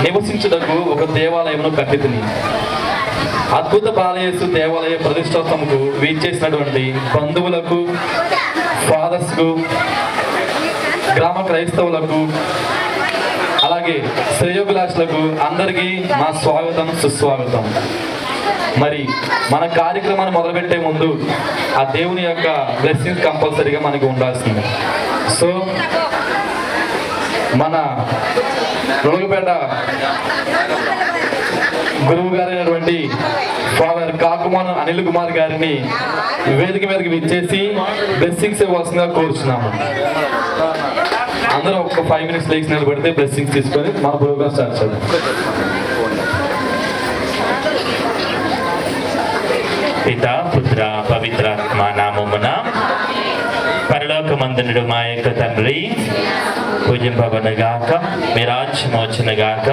నివసించుటకు ఒక దేవాలయమును కట్టితిని. అద్భుత బాలయేసు దేవాలయ ప్రతిష్టాత్మకు వీచేసినటువంటి బంధువులకు, ఫాదర్స్కు, గ్రామ క్రైస్తవులకు, అలాగే శ్రేయోభిలాషులకు అందరికీ మా స్వాగతం, సుస్వాగతం. మరి మన కార్యక్రమాన్ని మొదలుపెట్టే ముందు ఆ దేవుని యొక్క బ్లెస్సింగ్స్ కంపల్సరీగా మనకి ఉండాల్సింది. సో మన రోగుపేట గురువు గారైనటువంటి ఫాదర్ కాకుమాన్ అనిల్ కుమార్ గారిని వేదిక మీదకి విచ్చేసి బ్లెస్సింగ్స్ ఇవ్వాల్సిందిగా కోరుచున్నాము. అందరూ ఒక 5 minutes లేచి నిలబడితే బ్లెస్సింగ్స్ తీసుకొని మన ప్రోగ్రామ్ స్టార్ట్ చేద్దాం. పిత పుత్ర పవిత్రాత్మ నామమున పరలోకమందునుడు మా యొక్క తండ్రి పూజింపబడుగాక, మీ రాజ్యము వచ్చునుగాక,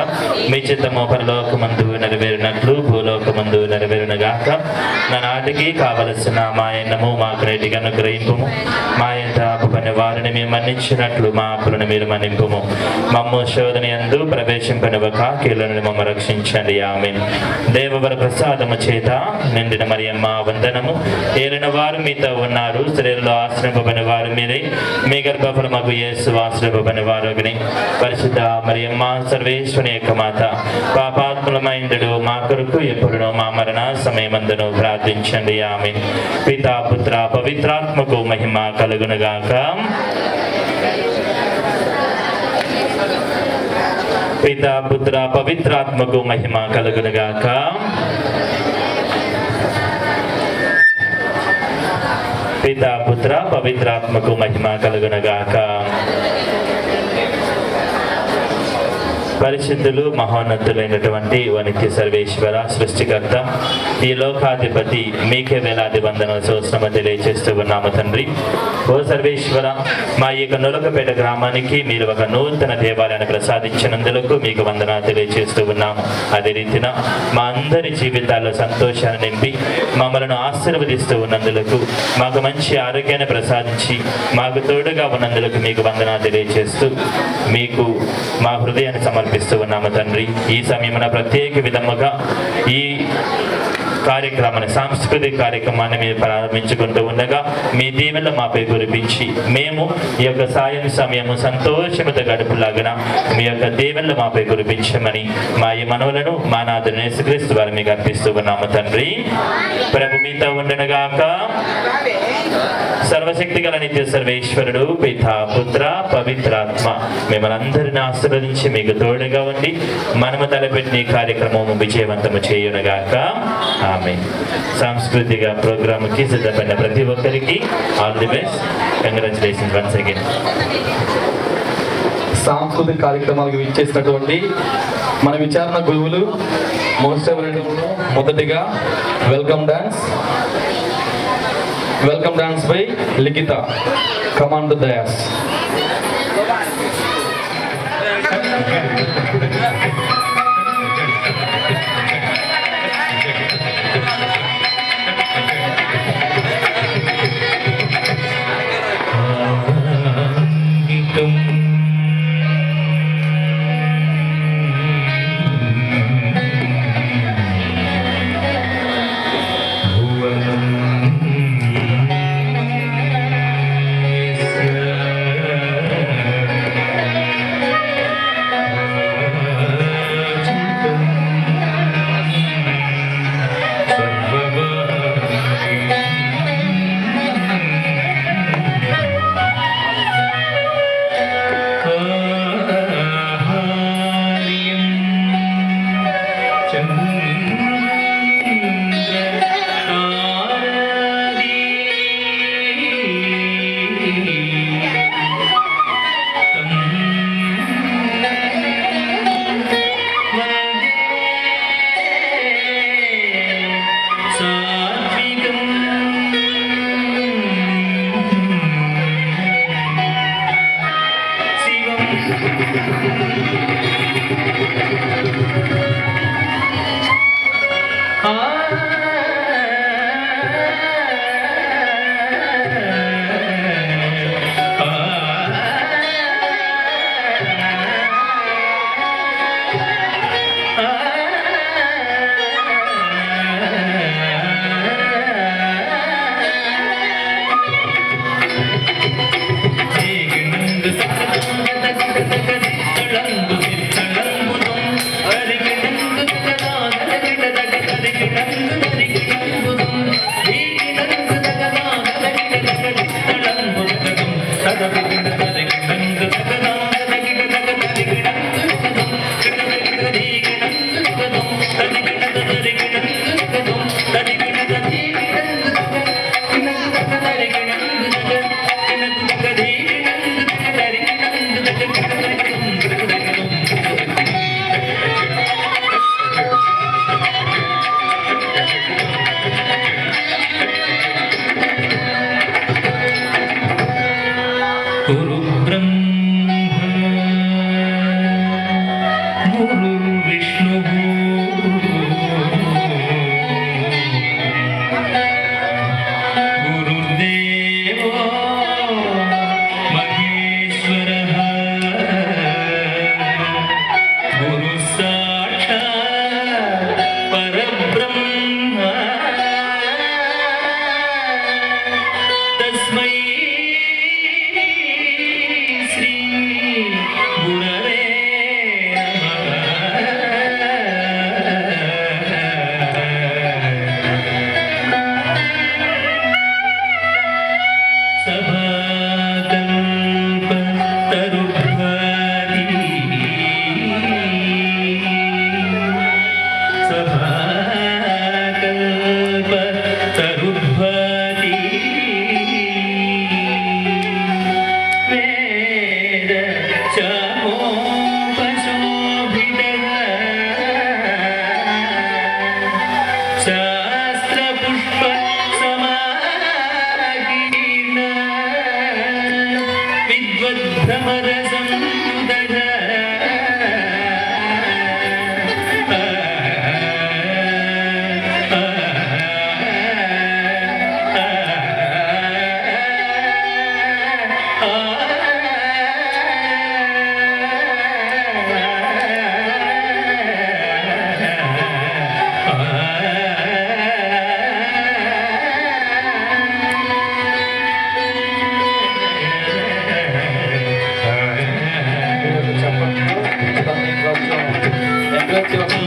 మీ చిత్తము పరలోకమందు నెరవేరినట్లు భూలోకమందు నెరవేరునుగాక. నానాటికి కావలసిన మా ఎన్నము మాకు నేటికి అనుగ్రహింపుము. మా ఎంత అప్పుపని వారిని మేము మన్నించినట్లు మా అప్పులను మీరు మన్నింపుము. మమ్ము శోధన యందు ప్రవేశింపనివ్వక కీళ్ళను మమ్మ రక్షించండి. ఆమేన్. దేవవర ప్రసాదము చేత నిండిన మరియమ్మ వందనము. ఏలిన వారు మీతో ఉన్నారు, స్త్రీలలో ఆశ్రయింపబడిన వారు మీరే, మీ గర్భఫలమగు యేసు ఆశ్రయింపబడిన వారు. పరిశుద్ధ మరియమ్మ సర్వేశ్వరుని యొక్క మాత, పాపాత్ములమైందుడు మా కొరకు ఎప్పుడునో మా మరణ సమయమందును ప్రార్థించండి. ఆమేన్. పితా పుత్ర పవిత్రాత్మకు మహిమ కలుగునుగాక. పితా పుత్ర పవిత్రాత్మకు మహిమ కలుగునుగాక. పితా పుత్ర పవిత్రాత్మకు మహిమ కలుగునుగాక. పరిశుద్ధులు మహోన్నతులైనటువంటి వనిత్య సర్వేశ్వర సృష్టికర్త, ఈ లోకాధిపతి, మీకే వేలాది వందన సోత్రము తెలియజేస్తూ ఉన్నాము తండ్రి. ఓ సర్వేశ్వర, మా ఈ యొక్క నులకపేట గ్రామానికి మీరు ఒక నూతన దేవాలయాన్ని ప్రసాదించినందులకు మీకు వందన తెలియజేస్తూ ఉన్నాము. అదే రీతిన మా అందరి జీవితాల్లో సంతోషాన్ని నింపి మమ్మల్ని ఆశీర్వదిస్తూ ఉన్నందులకు, మాకు మంచి ఆరోగ్యాన్ని ప్రసాదించి మాకు తోడుగా ఉన్నందులకు మీకు వందన తెలియజేస్తూ మీకు మా హృదయాన్ని సమర్పిస్తూ ఉన్నాము తండ్రి. ఈ సమయమున ప్రత్యేక విధముగా ఈ కార్యక్రమాన్ని, సాంస్కృతిక కార్యక్రమాన్ని మీరు ప్రారంభించుకుంటూ ఉండగా మీ దీవెనలు మాపై కురిపించి మేము ఈ యొక్క సాయం సమయము సంతోషముతో గడుపులాగిన మీ యొక్క దీవెనలు మాపై కురిపించమని మా ఈ మనవులను మా నాథుని యేసుక్రీస్తు వారు మీకు అర్పిస్తూ ఉన్నాము తండ్రి. ప్రభు మీతో ఉండునుగాక. సర్వశక్తి గల నిత్య సర్వేశ్వరుడు పితా పుత్ర పవిత్రాత్మ మిమ్మల్ని అందరిని ఆశీర్వదించి మీకు తోడుగా ఉండి మనము తలపెట్టిన ఈ కార్యక్రమము విజయవంతము చేయునుగాక. ఆమేన్. సాంస్కృతిక ప్రోగ్రామ్కి సిద్ధపడిన ప్రతి ఒక్కరికి all the best. Congratulations once again. సాంస్కృతిక కార్యక్రమాలకు విచ్చేసినటువంటి మన విచారణ గురువులు మోస్ట్ మొదటిగా welcome dance by Likhitha. Come and dais. Oh ఎక్కడికి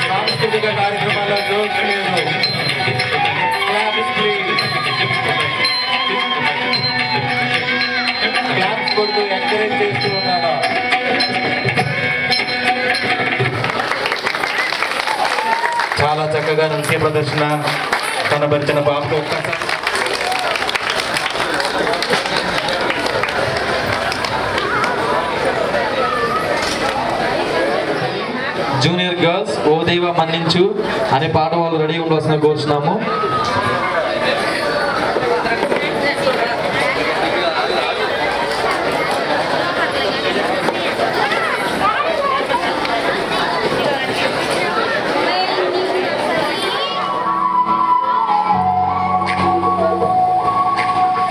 సాంస్కృతిక కార్యక్రమాల్లో జోక్స్ లేదు. Claps please. క్లాప్స్ కొడుతూ ఎంకరేజ్ చేస్తూ ఉన్నాను. చాలా చక్కగా నృత్య ప్రదర్శన కనబరిచిన బాబుకు ఒక్కసారి జూనియర్ గర్ల్స్ ఓ దేవ మన్నించు అనే పాట వాళ్ళు రెడీ ఉండవలసిన కోరుచున్నాము.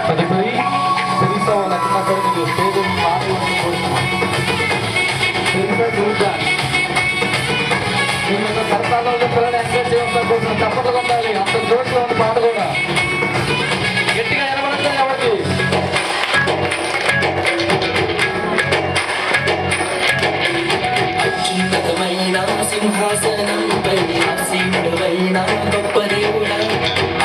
తదుపరి సిరిసా వాళ్ళ అక్కడ స్టేజ్ పాటలను కోరుచున్నాము. కర్తాలో పిల్లలు ఎంకరేజ్ చేయడం కోసం తప్పట్లు ఉండాలి. అంత జోష్లో ఉన్న పాట కూడా గట్టిగా నిలబడతాయి. ఎవరికి అత్యున్నతమైన సింహాసనంపై ఆసీనుడవైన గొప్ప దేవుడా,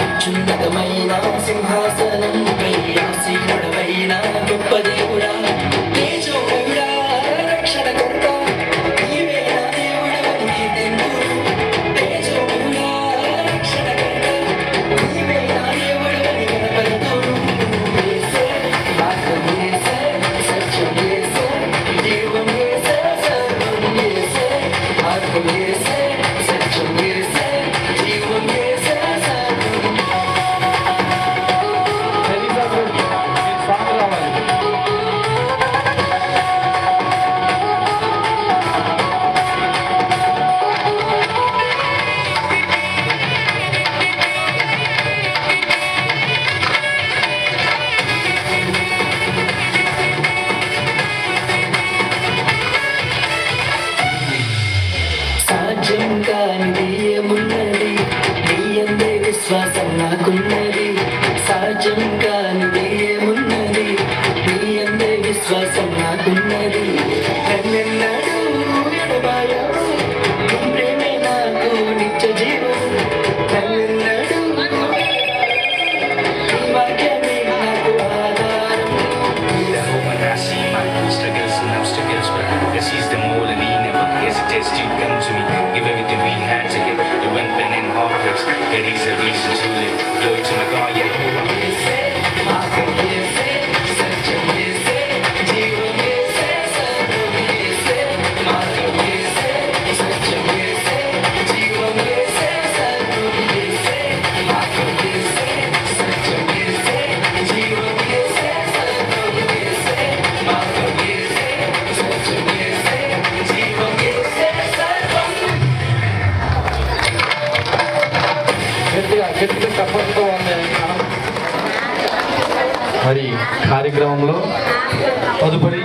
అత్యున్నతమైన సింహాసనంపై ఆసీనుడవైన గొప్ప దేవుడా, తేజోమయుడా, రక్షణకర్త నీవే నా దేవుడవని కీర్తింతును. తేజోమయుడా, రక్షణ ఉన్నది నన్నెన్నడూ ఎడబాయవు నీ ప్రేమే నాకు నిత్య జీవం నన్నెన్నడూ నీ వాక్యమే నాకు ఆధారం That woman I see my struggles and obstacles, but that sees them all and he never hesitates to come to me. Give everything we had to give. It went been in heartbreaks. There is a reason to live. Glory to my God, yeah. మార్గం యేసే సత్యం యేసే జీవం యేసే సర్వం యేసే మార్గం యేసే సత్యం యేసే జీవం యేసే సర్వం యేసే మార్గం యేసే సత్యం యేసే జీవం యేసే సర్వం యేసే మార్గం యేసే సత్యం యేసే జీవం యేసే సర్వం గట్టిగా తప్పకుండా మరి కార్యక్రమంలో తదుపరి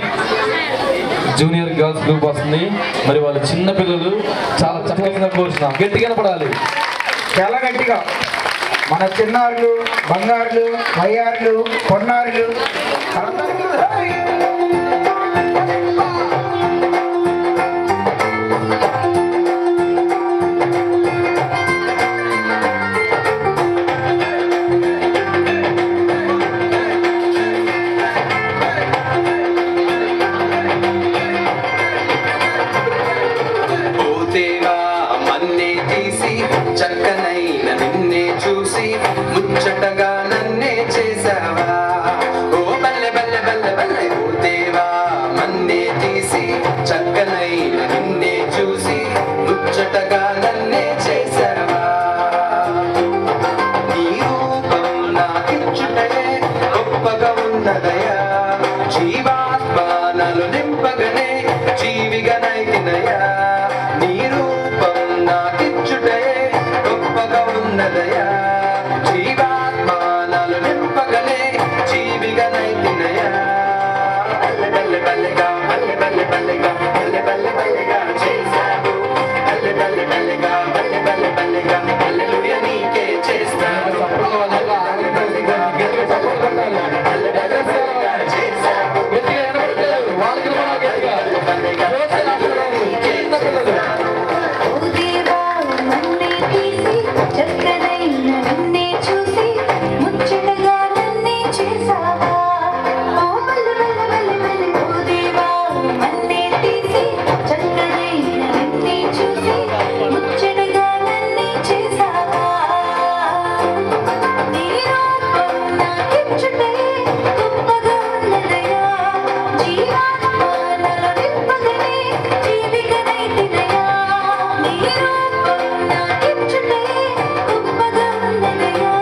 జూనియర్ గర్ల్స్ గ్రూప్ వస్తుంది. మరి వాళ్ళ చిన్న పిల్లలు చాలా చక్కగా కోరుచున్నాం. గట్టిగా పడాలి, చాలా గట్టిగా. మన చిన్నారులు, బంగారులు, వయ్యారులు, పొన్నారులు అందరికీ ఓ దేవా మన్నే తీసి చక్కనైన నిన్నే చూసి ముచ్చటగా నన్నే చేసావా ఓ బల్లె బల్లె బల్లె బల్లె ఓ దేవా మన్నే తీసి చక్కనైన నిన్నే చూసి ముచ్చటగా నన్నే చేసావా నీ రూపం నాకిచ్చుటే గొప్పగా ఉన్నదయా జీవాత్మ నలు నింపగనే జీవిగనైతినయా నీ రూపం నాకిచ్చుటే గొప్పగా ఉన్నదయా జీవాత్మ నలు నింపగనే జీవిగనైతినయా బల్లె బల్లె బల్లెగా బల్లె బల్లె బల్లెగా బల్లె బల్లె బల్లెగా చేశావు బల్లె బల్లె బల్లెగా బల్లె బల్లె బల్లెగా హల్లెలూయా నీకే చేస్తాను బల్లె బల్లె బల్లెగా బల్లె బల్లె బల్లెగా చేశావు వాళ్ళకి గట్టిగా ఓ దేవా నన్నే తీసి చక్కనైన నిన్నే చూసి ముచ్చటగా నన్నే చేసావా ఓ బల్లె బల్లె బల్లె బల్లె ఓ దేవా నన్నే తీసి చక్కనైన నిన్నే చూసి ముచ్చటగా నన్నే చేసావా నీ రూపం నాకిచ్చుటే గొప్పగా ఉన్నదయా జీవాత్మ నలు నింపగనే జీవిగనైతినయా నీ రూపం నాకిచ్చుటే గొప్పగా ఉన్నదయా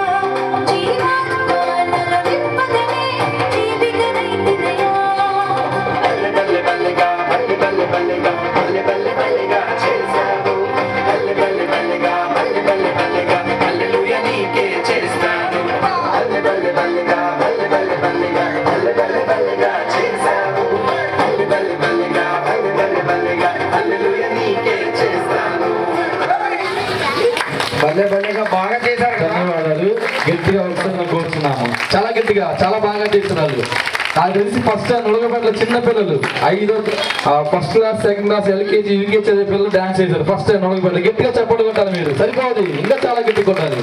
జీవాత్మ నలు నింపగనే జీవిగనైతినయా బల్లె బల్లె బల్లెగా బల్లె బల్లె బల్లెగా బల్లె బల్లె బల్లెగా చేశావు బల్లె బల్లె బల్లెగా బల్లె బల్లె బల్లెగా హల్లెలూయా నీకే చేస్తాను బల్లె బల్లె బల్లెగా బల్లె బల్లె బల్లెగా బల్లె బల్లె బల్లెగా చేశావు బల్లె బల్లె బల్లెగా బల్లె బల్లె బల్లెగా హల్లెలూయా నీకే చేస్తాను భలే భలేగా బాగా చేశారు కదా. ధన్యవాదాలు. గట్టిగా వస్తుందని కోరుచున్నాము. చాలా గట్టిగా, చాలా బాగా చేస్తున్నారు. నాకు తెలిసి ఫస్ట్ నులగపేటలో చిన్న పిల్లలు first class, second class, LKG, UKG చదివే పిల్లలు డాన్స్ చేశారు. ఫస్ట్ నులగపేటలో గట్టిగా చెప్పండి కొట్టాలి మీరు. సరిపోదు, ఇంకా చాలా గట్టి కొట్టాలి.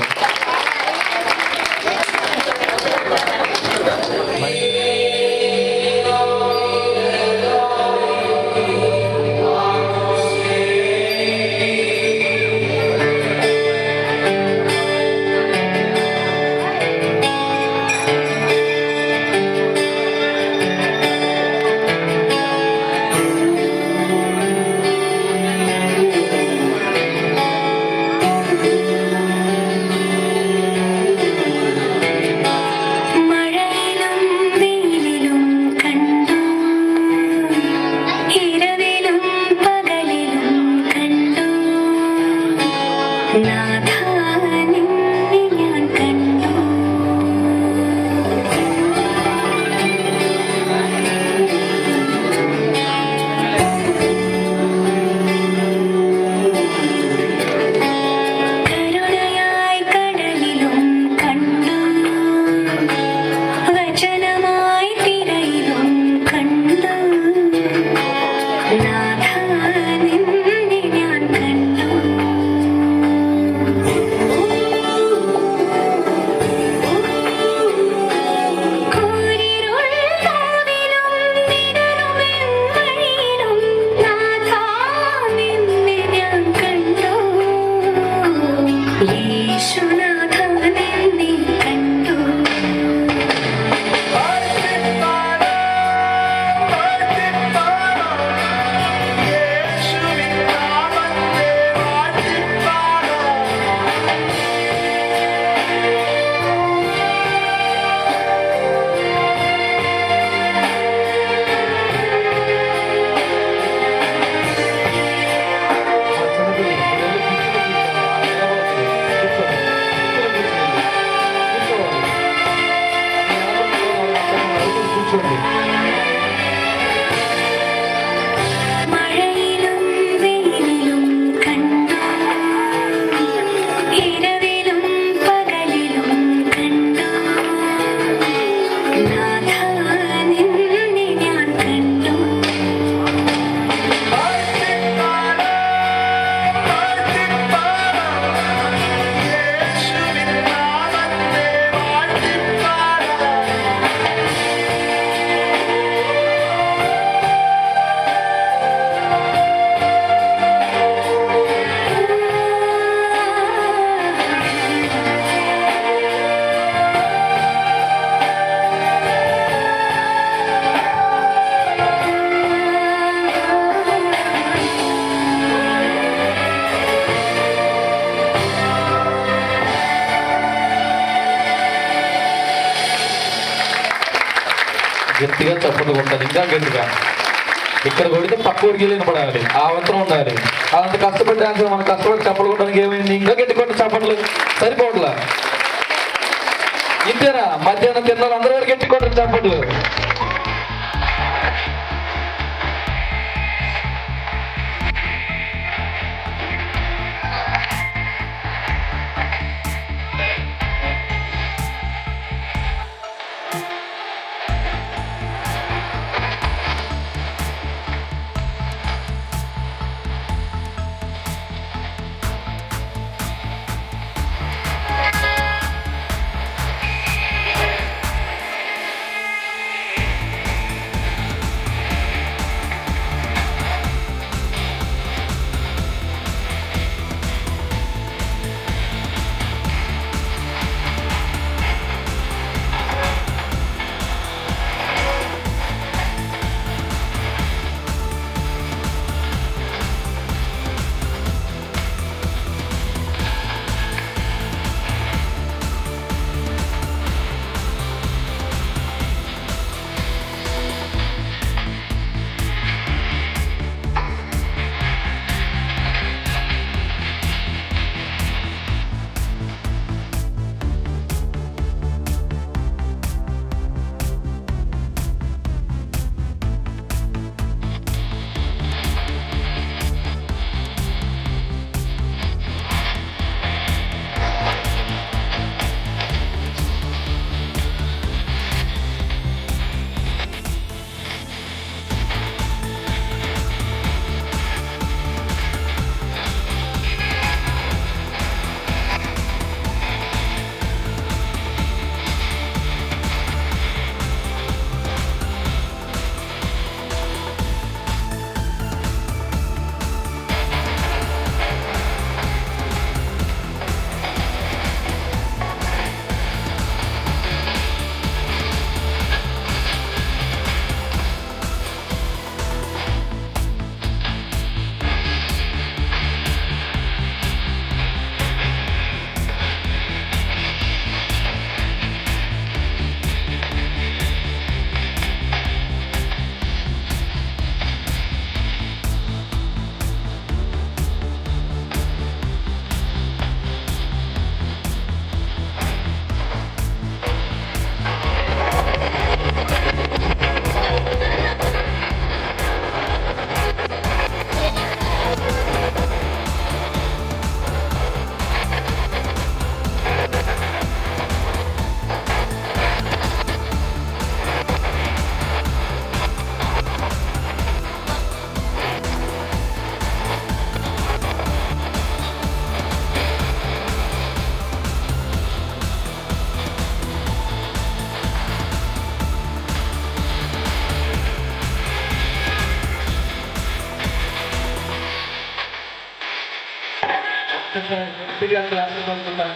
గట్టిగా చప్పట్లు కొట్టాలి, ఇంకా గట్టిగా. ఇక్కడ కొడితే పక్క ఊరికి వినపడాలి, ఆ వంతరం ఉండాలి. అలాంటి కష్టపడి డాన్స్ మనం కష్టపడి చప్పట్లు కొట్టడానికి ఏమైంది? ఇంకా గట్టి కొట్టిన చప్పట్లు సరిపోవట్లా. ఇంతేనా? మధ్యాహ్నం తిన్నాను అందరూ కూడా గట్టి కొట్టిన చప్పట్లు. తిరిగి అందరూ ఆశీర్వదిస్తున్నారు.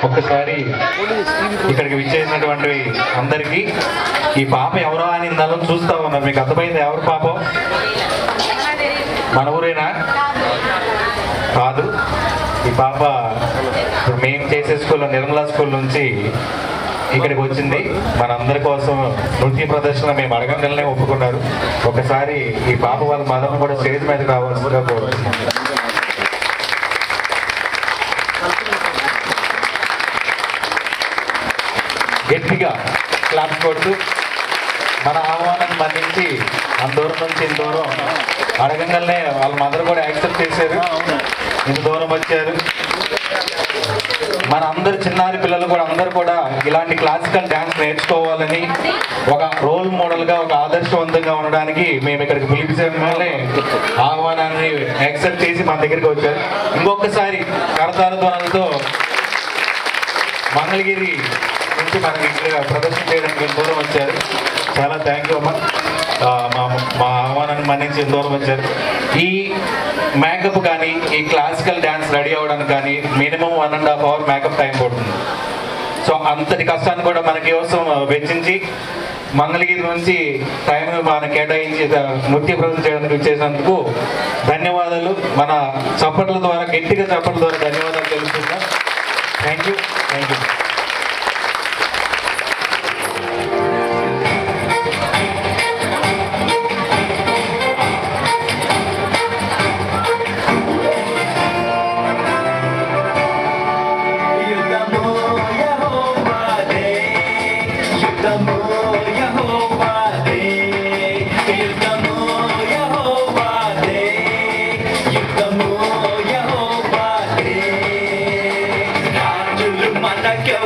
ఒక్కసారి ఇక్కడికి విచ్చేసినటువంటి అందరికీ ఈ పాప ఎవరో అని ఇందాలో చూస్తా ఉన్నారు. మీకు అర్థమైంది ఎవరు పాపం? మన ఊరేనా? కాదు. ఈ పాప ఇప్పుడు మేము చేసే స్కూల్లో నిర్మలా స్కూల్ నుంచి ఇక్కడికి వచ్చింది. మనందరి కోసం నృత్య ప్రదర్శన మేము అడగంగానే ఒప్పుకున్నారు. ఒకసారి ఈ పాప వాళ్ళ మదర్ని కూడా స్టేజ్ మీద రావాల్సిందిగా కోరుతున్నాం. గట్టిగా క్లాప్స్ కొడుతూ మన ఆహ్వానాన్ని మన్నించి దూరం నుంచి ఇంత దూరం అడగంగానే వాళ్ళ మదర్ కూడా యాక్సెప్ట్ చేశారు. ఇంత దూరం వచ్చారు. మన అందరు చిన్నారి పిల్లలు కూడా అందరూ కూడా ఇలాంటి క్లాసికల్ డ్యాన్స్ నేర్చుకోవాలని ఒక రోల్ మోడల్గా ఒక ఆదర్శవంతంగా ఉండడానికి మేము ఇక్కడికి పిలిపించే ఆహ్వానాన్ని యాక్సెప్ట్ చేసి మన దగ్గరికి వచ్చారు. ఇంకొకసారి కరతాల ధ్వనులతో మంగళగిరి నుంచి మనకి ఇక్కడ ప్రదర్శన చేయడానికి దూరం వచ్చారు. చాలా థ్యాంక్ యూ అమ్మ. మా ఆహ్వానాన్ని మన్నించి దూరం వచ్చారు. ఈ మేకప్ కానీ ఈ క్లాసికల్ డ్యాన్స్ రెడీ అవ్వడానికి కానీ మినిమం 1.5 అవర్ మేకప్ టైం పడుతుంది. సో అంతటి కష్టాన్ని కూడా మన కోసం వెచ్చించి మంగళగిరి నుంచి టైం మనం కేటాయించి నృత్య ప్రదర్శన చేయడానికి వచ్చేసినందుకు ధన్యవాదాలు. మన చప్పట్ల ద్వారా గట్టిగా చప్పట్ల ద్వారా ధన్యవాదాలు తెలుస్తున్నాం. Thank you. Thank you. రాజులు మనకెవ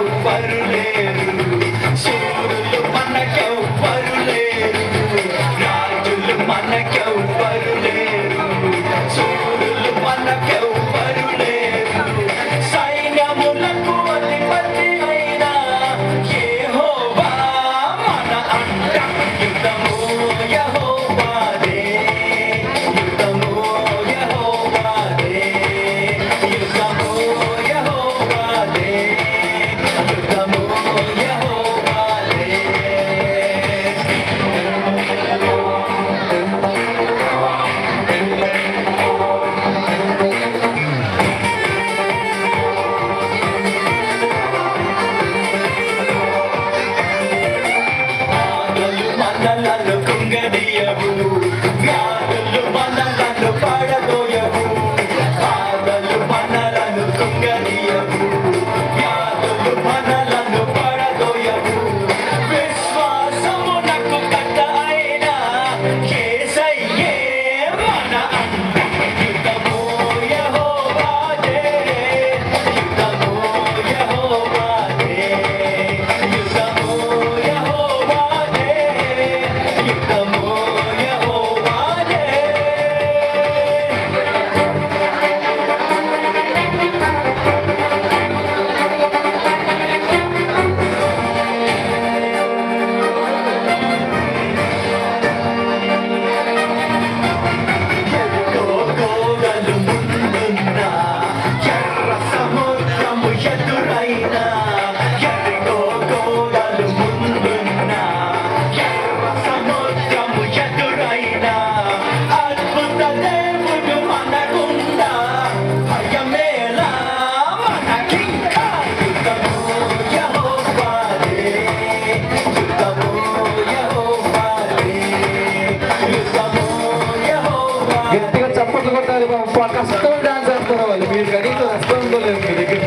కష్టం డాన్స్ వేస్తారు వాళ్ళు. మీరు కనీసం కష్టం ఉందో లేదు మీ దగ్గర.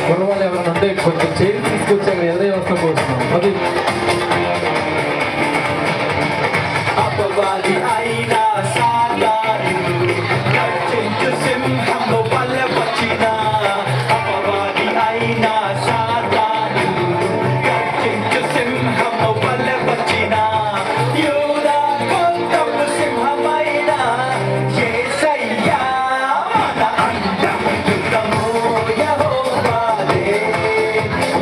కుర్రవాళ్ళు ఎవరైనా ఉంటే కొంచెం చైర్ తీసుకొచ్చి అక్కడ ఎదురే వస్తాం కోరుతున్నాం. అది అపవాది అయినా సాతాను గర్జించు సింహము వలె వచ్చినా, అపవాది అయినా సాతాను గర్జించు సింహము వలె వచ్చినా, యూదా గోత్రపు సింహమైన యేసయ్యా మన అండం. యుద్ధము యెహోవాదే,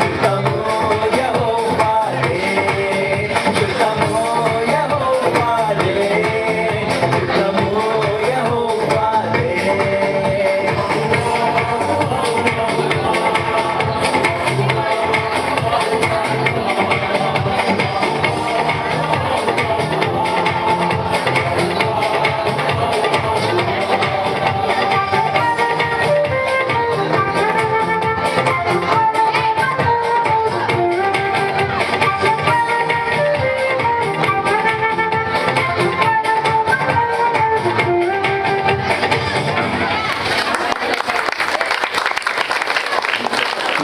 యుద్ధము యెహోవాదే, యుద్ధము యెహోవాదే, యుద్ధము యెహోవాదే.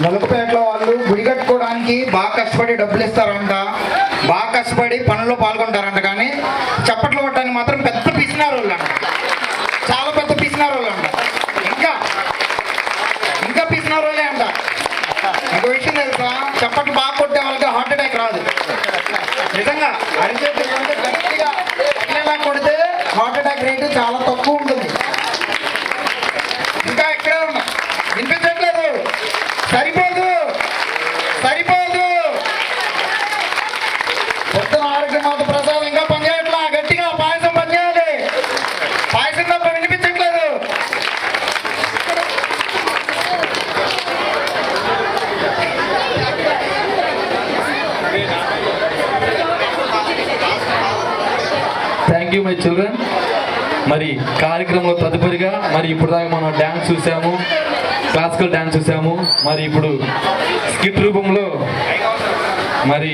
నలుగుపేటలో వాళ్ళు గుడి కట్టుకోవడానికి బాగా కష్టపడి డబ్బులు ఇస్తారంట, బాగా కష్టపడి పనుల్లో పాల్గొంటారంట. కానీ చప్పట్లు కొట్టడానికి మాత్రం పెద్ద పిసినారు వాళ్ళు అంట, చాలా పెద్ద పిసినారు వాళ్ళు అంట. ఇంకా పిసినారు వాళ్ళే అంట. ఒక విషయం తెలుసా, చప్పట్లు బాగా కొట్టే వాళ్ళకి హార్ట్ అటాక్ రాదు. నిజంగా అరిచేతి గట్టిగా పళ్ళేలా కొడితే హార్ట్ అటాక్ రేటు చాలా తక్కువ ఉంటుంది. ఇంకా ఇక్కడే ఉన్నా, వినిపించట్లేదు, సరిపోదు సరిపోదు. పొద్దున ఆరోగ్య మాత ప్రసాదం ఇంకా పనిచేయట్లా, గట్టిగా పాయసం పనిచేయాలి. పాయసం తప్ప వినిపించట్లేదు. Thank you my children. మరి కార్యక్రమంలో తదుపరిగా మరి ఇప్పుడు దాకా మనం డ్యాన్స్ చూసాము, క్లాసికల్ డ్యాన్స్ చూసాము. మరి ఇప్పుడు స్కిట్ రూపంలో మరి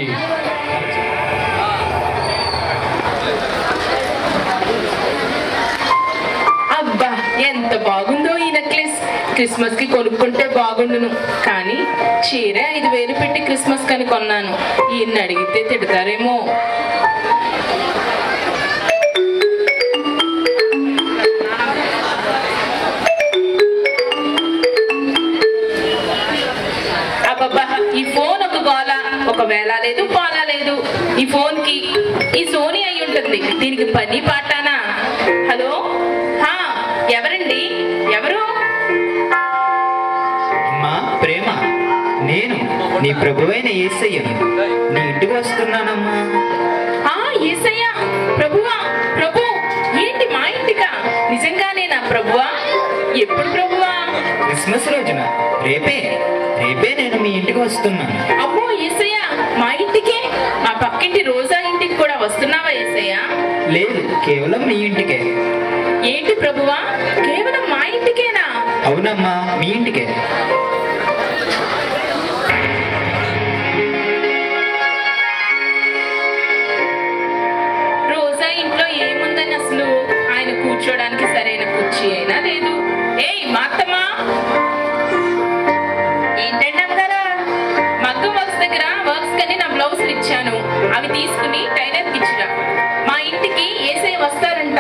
అబ్బా ఎంత బాగుందో ఈ నెక్లెస్. క్రిస్మస్ కి కొనుక్కుంటే బాగుండును, కానీ చీర 5,000 పెట్టి క్రిస్మస్ కని కొన్నాను. ఈయన్ని అడిగితే తిడతారేమో. అబ్బబ్బా ఈ ఫోన్ ఒక గోల, ఒక వేళ లేదు పాలా లేదు. ఈ ఫోన్ కి ఈ సోనీ అయి ఉంటుంది, దీనికి పని పాటానా? హలో, హా ఎవరండి? ఎవరు? అమ్మా ప్రేమ, నేను నీ ప్రభువైన యేసయ్యను. నీ ఇంటికి వస్తున్నానమ్మా. ఆ యేసయ్య, ప్రభువా? ప్రభు ఏంటి మా ఇంటికా? నిజంగానేనా ప్రభువా? ఎప్పుడు ప్రభువా? క్రిస్మస్ రోజున, రేపే నేను మీ ఇంటికి వస్తున్నాను. అమ్మో యేసయ్య, మా ఇంటికే? మా పక్కింటి రోజా ఇంటికి కూడా వస్తున్నావా యేసయ్య? లేదు, కేవలం మీ ఇంటికే. ఏంటి ప్రభువా, కేవలం మా ఇంటికేనా? అవునమ్మా, మీ ఇంటికే. రోజా ఇంట్లో ఏముందని అసలు? ఆయన కూర్చోడానికి సరైన కుర్చీ అయినా లేదు. ఏయ్ మాత్తమ్మా, ఏంటంటే అమ్మగారా? మగ్గం వర్క్స్ దగ్గర వర్క్స్ కని నా బ్లౌజులు ఇచ్చాను, అవి తీసుకుని టైలర్కి ఇచ్చిరా. మా ఇంటికి యేసయ్య వస్తారంట,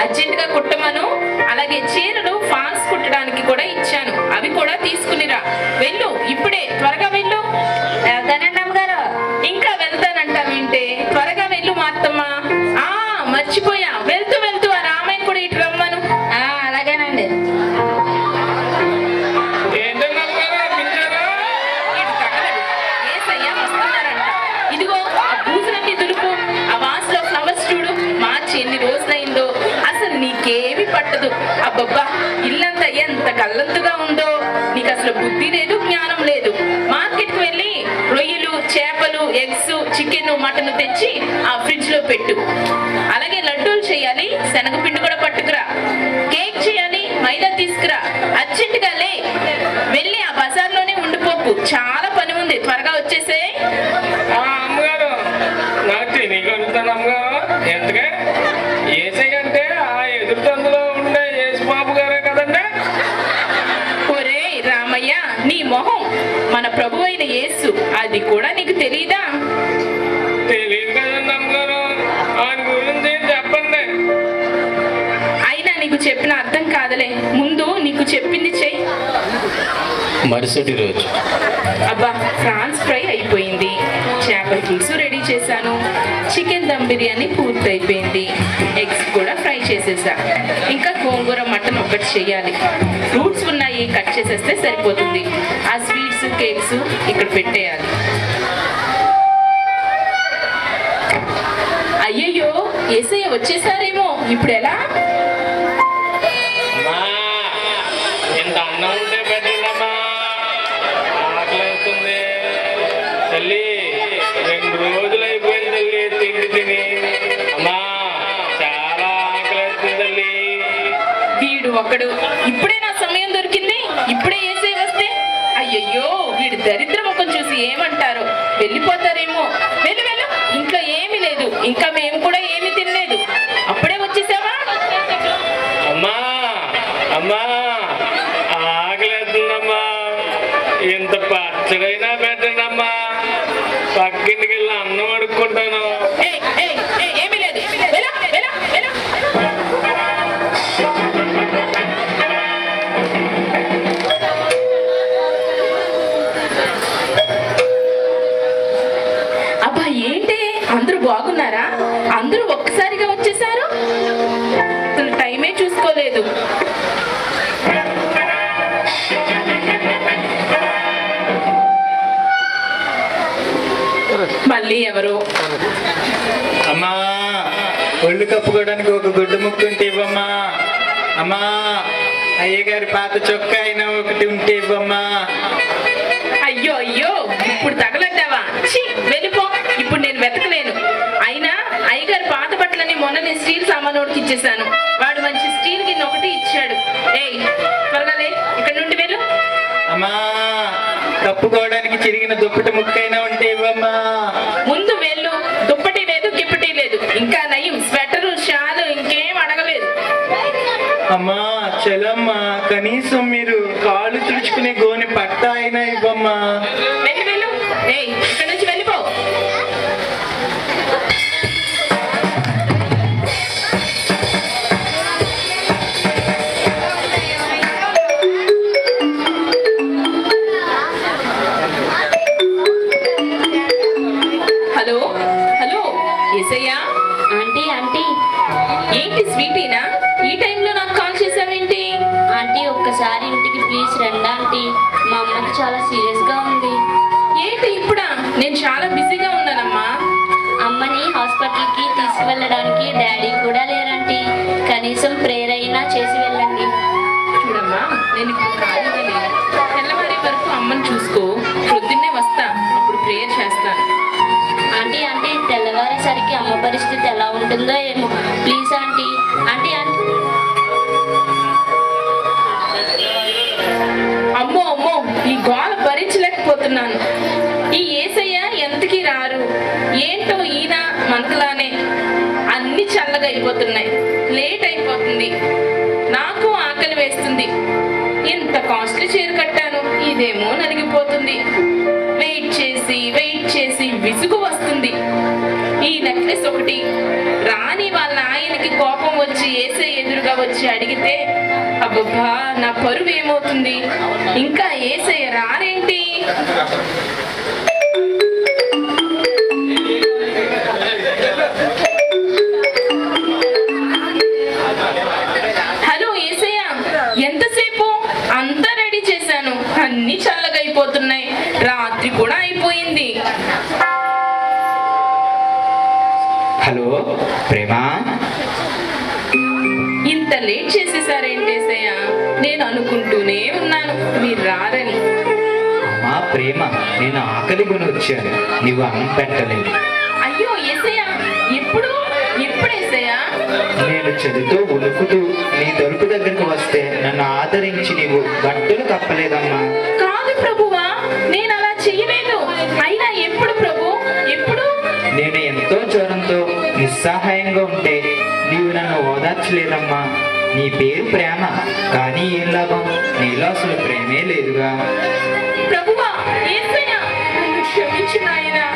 అర్జెంటుగా కుట్టమను. అలాగే చీరలు ఫాల్స్ కుట్టడానికి కూడా ఇచ్చాను, అవి కూడా తీసుకునిరా. వెళ్ళు, ఇప్పుడే త్వరగా వెళ్ళు. వెళ్తానండి అమ్మగారు. ఇంకా వెళ్తానంటావేంటే? త్వరగా వెళ్ళు మాత్తమ్మా. ఆ మర్చిపోయా, వెళ్తూ వెళ్తూ ఆ రామాయణ కూడా ఇటు రమ్మను. అలాగేనండి. ఇటు తగలడు, యేసయ్య వస్తున్నారంట. ఇదిగో ఆ బూజులన్నీ దులుపు, ఆ వాసులో ఫ్లవర్స్ చూడు, మార్చి ఎన్ని రోజులైందో. అసలు నీకేమి పట్టదు. అబ్బబ్బా, ఇల్లంతా ఎంత గల్లంతుగా ఉందో. నీకు అసలు బుద్ధి లేదు, జ్ఞానం లేదు. మార్కెట్కి వెళ్ళి రొయ్యలు, చేపలు, ఎగ్స్, చికెన్, మటన్ తెచ్చి ఆ ఫ్రిడ్జ్ లో పెట్టు. అలాగే లడ్డూలు చేయాలి, శనగపిండి కూడా పట్టుకురా. కేక్ చేయాలి, మైదా తీసుకురా. అర్జెంటుగా లే, వెళ్ళి ఆ బజార్లోనే ఉండిపోకు. చాలా పని ఉంది, త్వరగా వచ్చేసే. అమ్మగారు నమ్మగారు ఎందుకే ఏసై అంటే ఆ ఎదురుతందులో ఉండే యేసుబాబు గారే కదండి. ఒరే రామయ్య, నీ మొహం, మన ప్రభు అయిన యేసు, అది కూడా నీకు తెలీదా? తెలియదు కదండి నమ్మగారు, ఆయన గురించి చెప్పండి. అయినా నీకు చెప్పిన అర్థం కాదలే, ముందు నీకు చెప్పింది చెయ్యి. మరుసటి రోజు అబ్బా, ఫ్రాన్స్ ఫ్రై అయిపోయింది, చేపల పులుసు రెడీ చేశాను, చికెన్ దమ్ బిర్యానీ పూర్తయిపోయింది, ఎగ్స్ కూడా ఫ్రై చేసేసా, ఇంకా గోంగూర మటన్ ఒకటి చేయాలి. ఫ్రూట్స్ ఉన్నాయి, కట్ చేసేస్తే సరిపోతుంది. ఆ స్వీట్స్ కేక్స్ ఇక్కడ పెట్టేయాలి. అయ్యయ్యో, ఏసయ్య వచ్చేసారేమో, ఇప్పుడు ఎలా? అమ్మా, ఇంత అన్నం ఉంటే పెట్టండమ్మా, ఆకలిస్తుంది. తల్లి 2 రోజులు అయిపోయింది తల్లి తిండి తిని. అమ్మా, చాలా ఆకలిస్తుంది తల్లి. వీడు ఒకడు, ఇప్పుడే నా సమయం దొరికింది, ఇప్పుడే ఏసై వస్తే అయ్యయ్యో, వీడు దరిద్ర ముఖం చూసి ఏమంటారో, వెళ్ళిపోతారేమో. వెళ్ళు వెళ్ళు, ఇంట్లో ఏమీ లేదు, ఇంకా మేము కూడా ఏమీ తినలేదు, అప్పుడే వచ్చేసావా? అమ్మా అమ్మా, ఆకలిస్తుందమ్మా, ఇంత పచ్చడైనా పెట్టండమ్మా, పక్కింటికి వెళ్ళి అన్నం అడుక్కుంటాను. ఏయ్, ఏయ్, ఏయ్, ఏమీ లేదు, వెళ్ళు, వెళ్ళు, వెళ్ళు. అబ్బా, ఏంటి అందరూ బాగున్నారా? అందరూ ఒక్కసారిగా వచ్చేసారు, అసలు టైమే చూసుకోలేదు. మళ్ళీ ఎవరు? అమ్మా, ఒళ్ళు కప్పుకోవడానికి ఒక గుడ్డ ముక్క ఉంటే ఇవ్వమ్మా. అమ్మా, అయ్యగారి పాత చొక్కా అయినా ఒకటి ఉంటే ఇవ్వమ్మా. అయ్యో అయ్యో, ఇప్పుడు తగలడ్డావా? ఛీ, వెళ్ళిపో, ఇప్పుడు నేను వెతకలేను. అయినా అయ్యగారు పాత బట్టలని మొన్న నేను స్టీల్ సామానోడికి ఇచ్చేసాను, వాడు మంచి స్టీల్ గిన్నె ఒకటి ఇచ్చాడు. ఏయ్, త్వరగా లే, ఇక్కడ నుండి వెళ్ళు. అమ్మా, కప్పుకోవడానికి చిరిగిన దుప్పటి ముక్కైనా ఉంటే ఇవ్వమ్మా. ముందు వెళ్ళు, దుప్పటి లేదు, గిప్పటి లేదు, ఇంకా నయం స్వెటరు షాలు ఇంకేం అడగలేదు. అమ్మా, చలమ్మా, కనీసం మీరు కాళ్ళు తుడుచుకునే గోని పట్ట అయినా ఇవ్వమ్మా. వెళ్ళు వెళ్ళు, ఏయ్, ఇక్కడ నుంచి వెళ్ళిపో. హలో హలో, ఏసయ్యా? ఆంటీ ఆంటీ ఏంటి స్వీటీనా, ఈ టైంలో నాకు కాల్ చేసావేంటి? ఆంటీ ఒక్కసారి ఇంటికి ప్లీజ్ రండి ఆంటీ, మా అమ్మకి చాలా సీరియస్గా ఉంది. ఏంటి ఇప్పుడా? నేను చాలా బిజీగా ఉన్నానమ్మా. అమ్మని హాస్పిటల్కి తీసుకువెళ్ళడానికి డాడీ కూడా లేరంటీ, కనీసం ప్రేయర్ అయినా చేసి వెళ్ళండి. చూడమ్మా, నేను ఇప్పుడు ఖాళీగా లేను, తెల్లవారే వరకు అమ్మని చూసుకో, పొద్దున్నే వస్తా, అప్పుడు ప్రేయర్ చేస్తాను. ఆంటీ ఆంటీ తెల్లవారేసరికి అమ్మ పరిస్థితి ఎలా ఉంటుందో ఏమో, ప్లీజ్ ఆంటీ. ఆంటీ ఆంటీ అమ్మో అమ్మో, ఈ గోల భరించలేకపోతున్నాను. ఈ ఏసయ్య ఎంతకి రారు ఏంటో, ఈయన మనకులానే అన్ని చల్లగా అయిపోతున్నాయి, లేట్ అయిపోతుంది, నాకు ఆకలి వేస్తుంది. ఇంత కాస్ట్లీ చీర కట్టాను, ఇదేమో నలిగిపోతుంది. వెయిట్ చేసి విసుగు వస్తుంది. ఈ నెక్లెస్ ఒకటి రాని వాళ్ళ ఆయనకి కోపం వచ్చి ఏసై ఎదురుగా వచ్చి అడిగితే అబ్బబ్బా, నా పరువు ఏమవుతుంది? ఇంకా ఏసయ్య రారేంటి? హలో ఏసయ్య, ఎంతసేపు? అంతా రెడీ చేశాను, అన్ని చల్లగా అయిపోతున్నాయి, రాత్రి కూడా అయిపోయింది. హలో ప్రేమా, ఇంత లేట్ చేసేసారేంటి ఏసయ్య? నేను అనుకుంటూనే ఉన్నాను మీరు రారని. అమ్మా ప్రేమ, నేను ఆకలి కొని వచ్చాను, నీవు అన్నం పెట్టలేదు. అయ్యో ఏసయ్య, ఎప్పుడు ఏసయ్య? నేను చదువుతూ ఉలుకుతూ నీ తలుపు దగ్గరకు వస్తే నన్ను ఆదరించి నీవు బట్టలు కప్పలేదమ్మా. కాదు ప్రభువా, నేను అలా చెయ్యలేదు. అయినా ఎప్పుడు ప్రభు, ఎప్పుడు? నేను ఎంతో జ్వరంతో నిస్సహాయంగా ఉంటే నీవు నన్ను ఓదార్చలేదమ్మా. నీ పేరు ప్రేమ, కానీ ఏం లాభం? నీలో అసలు ప్రేమే లేదుగా. ప్రభువా, యేసయ్యా, నన్ను క్షమించు నాయనా.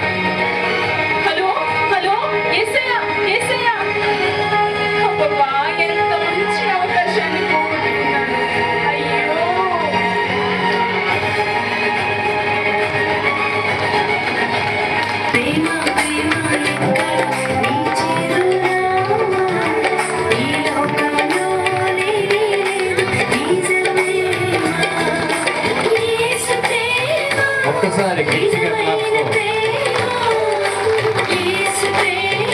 హలో హలో, యేసయ్యా, యేసయ్యా. అబ్బబ్బా, ఎంత మంచి అవకాశాన్ని పోగొట్టుకున్నాను. అయ్యో. ప్రేమ ప్రేమ ఎక్కడ నీ చేరునా ఈ లోకంలో లేనే లేదు నిజమే యేసు ప్రేమ ఒక్కసారి గట్టిగా నిజమైన ప్రేమ యేసు ప్రేమ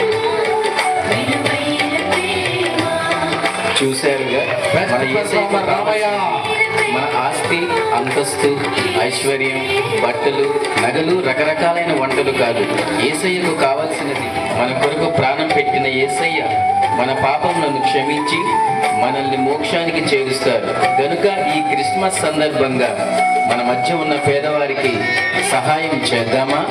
విలువైన ప్రేమ. చూశారుగా మన యేసయ్య రామయ్య. మన ఆస్తి, అంతస్తు, ఐశ్వర్యం, బట్టలు, నగలు, రకరకాలైన వంటలు కాదు. యేసయ్యకు కావాల్సినది మన కొరకు ప్రాణం పెట్టిన యేసయ్య మన పాపములను క్షమించి మనల్ని మోక్షానికి చేరుస్తారు. కనుక ఈ క్రిస్మస్ సందర్భంగా మన మధ్య ఉన్న పేదవారికి సహాయం చేద్దామా?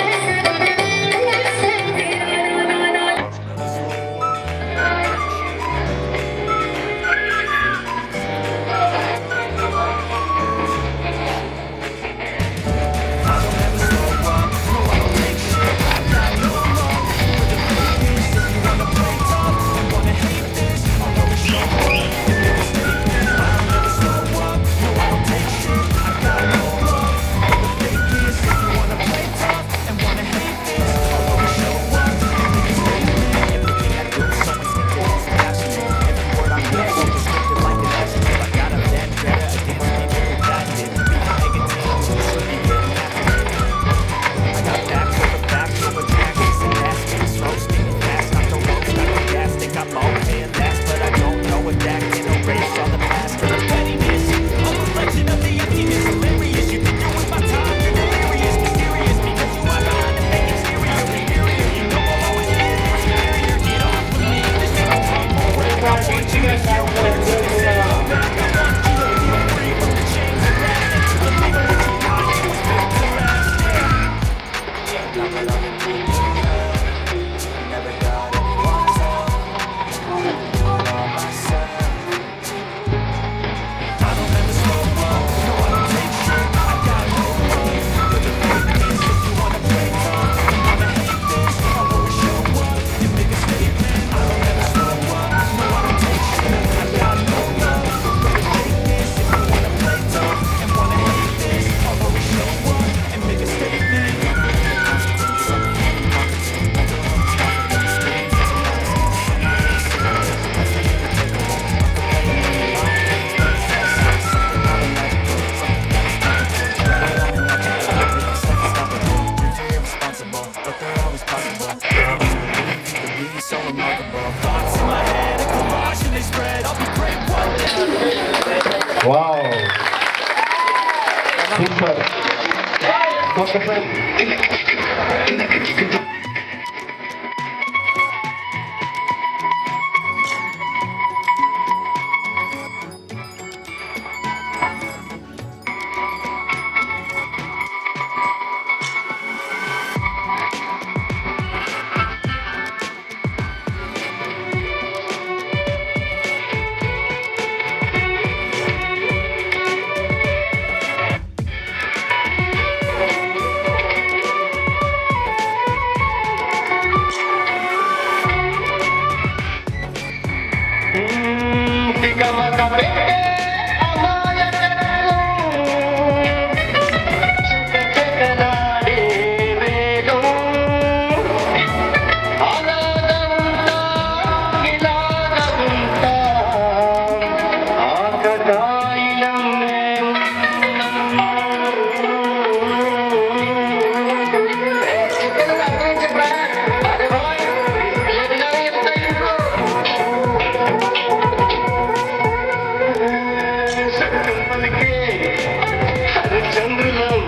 Wow, super. ఒక్కసారి హరిచంద్రులం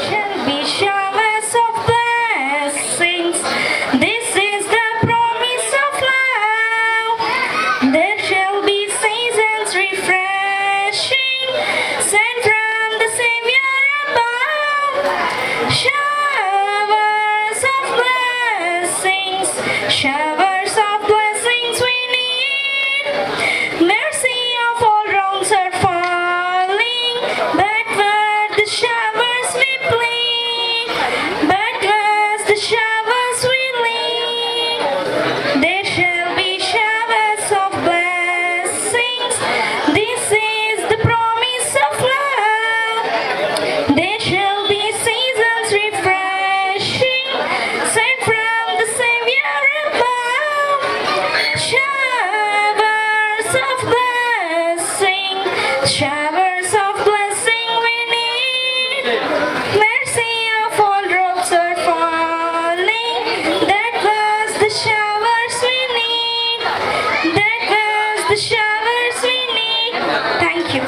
Shall be showers of blessings. This is the promise of love. There shall be seasons refreshing, sent from the Savior above. Showers of blessings, showers of blessings we need. Mercy of all rounds are falling, but were the showers we plead, but was the showers we lead. There shall be showers of blessings. This is the promise of love. There shall be seasons refreshing, sent from the Savior above. Showers of blessing, showers of blessing we need. Mercy of all drops are falling. That was the showers we need. That was the showers we need. Thank you.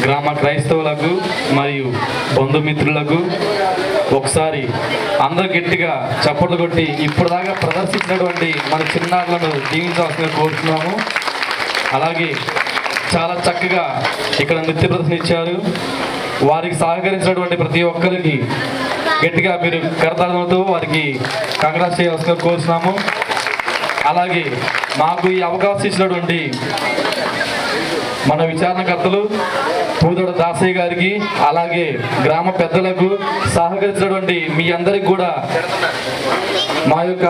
గ్రామ క్రైస్తవులకు మరియు బంధుమిత్రులకు ఒకసారి అందరూ గట్టిగా చప్పట్లు కొట్టి ఇప్పుడు దాకా ప్రదర్శించినటువంటి మన చిన్నారులను దీవించాల్సిందిగా కోరుతున్నాము. అలాగే చాలా చక్కగా ఇక్కడ నృత్య ప్రదర్శన ఇచ్చారు. వారికి సహకరించినటువంటి ప్రతి ఒక్కరికి గట్టిగా మీరు కరతాళంతో వారికి కంగ్రాట్స్ చేయాల్సిందిగా కోరుతున్నాము. అలాగే మాకు ఈ అవకాశం ఇచ్చినటువంటి మన విచారణకర్తలు పూదోడ దాసయ్య గారికి, అలాగే గ్రామ పెద్దలకు, సహకరించినటువంటి మీ అందరికి కూడా మా యొక్క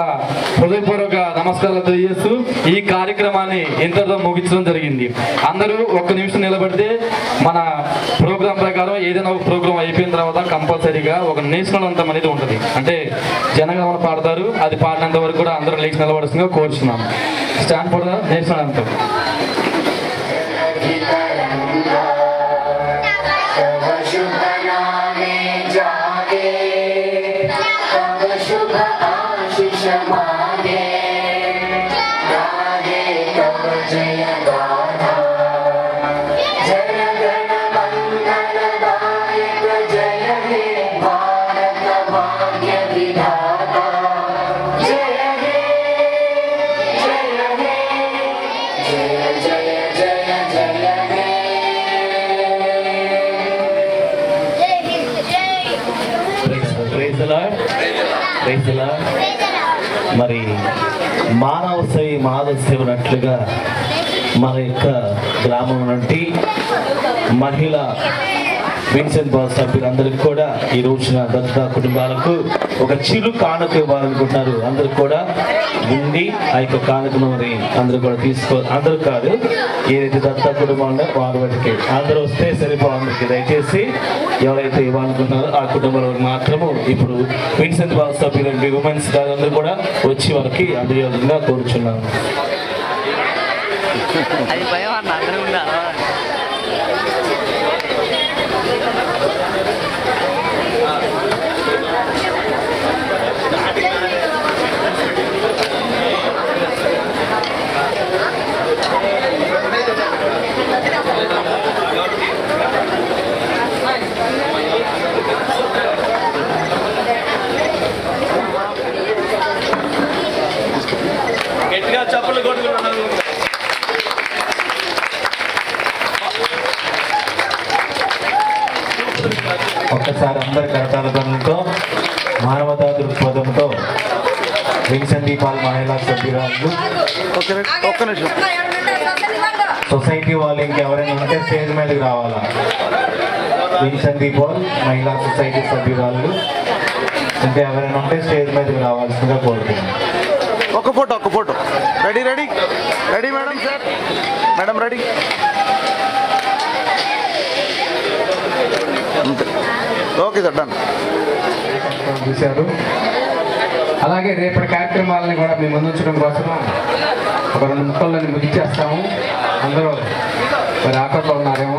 హృదయపూర్వక నమస్కారాలు తెలియజేస్తూ ఈ కార్యక్రమాన్ని ఇంతటితో ముగించడం జరిగింది. అందరూ ఒక్క నిమిషం నిలబడితే మన ప్రోగ్రాం ప్రకారం ఏదైనా ఒక ప్రోగ్రాం అయిపోయిన తర్వాత కంపల్సరీగా ఒక నేషనల్ అంతం అనేది ఉంటుంది. అంటే జనగణమన పాడతారు, అది పాడినంత వరకు కూడా అందరూ లేచి నిలబడుతుందిగా కోరుచున్నాం. స్టాండ్ ఫర్ ద నేషనల్ అంతం. మరి మానవ సేవ మాధవ సేవనట్లుగా మన యొక్క గ్రామం నుండి మహిళ విన్సెంట్ బాల్ సభ్యులందరికీ కూడా ఈ రోజున దత్త కుటుంబాలకు ఒక చిరు కానుక ఇవ్వాలనుకుంటున్నారు. అందరూ కూడా ఉండి ఆ యొక్క కానుకను మరి అందరూ కూడా అందరూ కాదు, ఏదైతే దత్త కుటుంబం ఉందో వారి వాటికి అందరూ వస్తే సరిపోవాలి. దయచేసి ఎవరైతే ఇవ్వాలనుకుంటున్నారో ఆ కుటుంబంలో మాత్రము ఇప్పుడు విన్సెంట్ బాల్ సభ్యులు ఉమెన్స్ అందరూ కూడా వచ్చి వారికి అందజేయాలని కోరుచున్నాను. గట్టిగా చప్పట్లు కొట్టుకుంటున్నారు. ఒక్కసారి అందరి కరతాల ధ్వనులతో మానవతా దృక్పథంతో విన్సెంట్ దీపాల్ మహిళా సభ్యురాలు సొసైటీ వాళ్ళు ఇంకెవరైనా ఉంటే స్టేజ్ మీదకి రావాలా. విన్సెంట్ దీపాల్ మహిళా సొసైటీ సభ్యురాలు ఇంకా ఎవరైనా ఉంటే స్టేజ్ మీదకి రావాల్సిందిగా కోరుతున్నాను. ఒక photo ready madam sir, madam ready. Okay sir, done. చూశారు. అలాగే రేపటి కార్యక్రమాలని కూడా మేము ముందుంచడం కోసం ఒక 2 ముక్కలని ముగించేస్తాము. అందరూ మరి ఆకట్లో ఉన్నారేమో.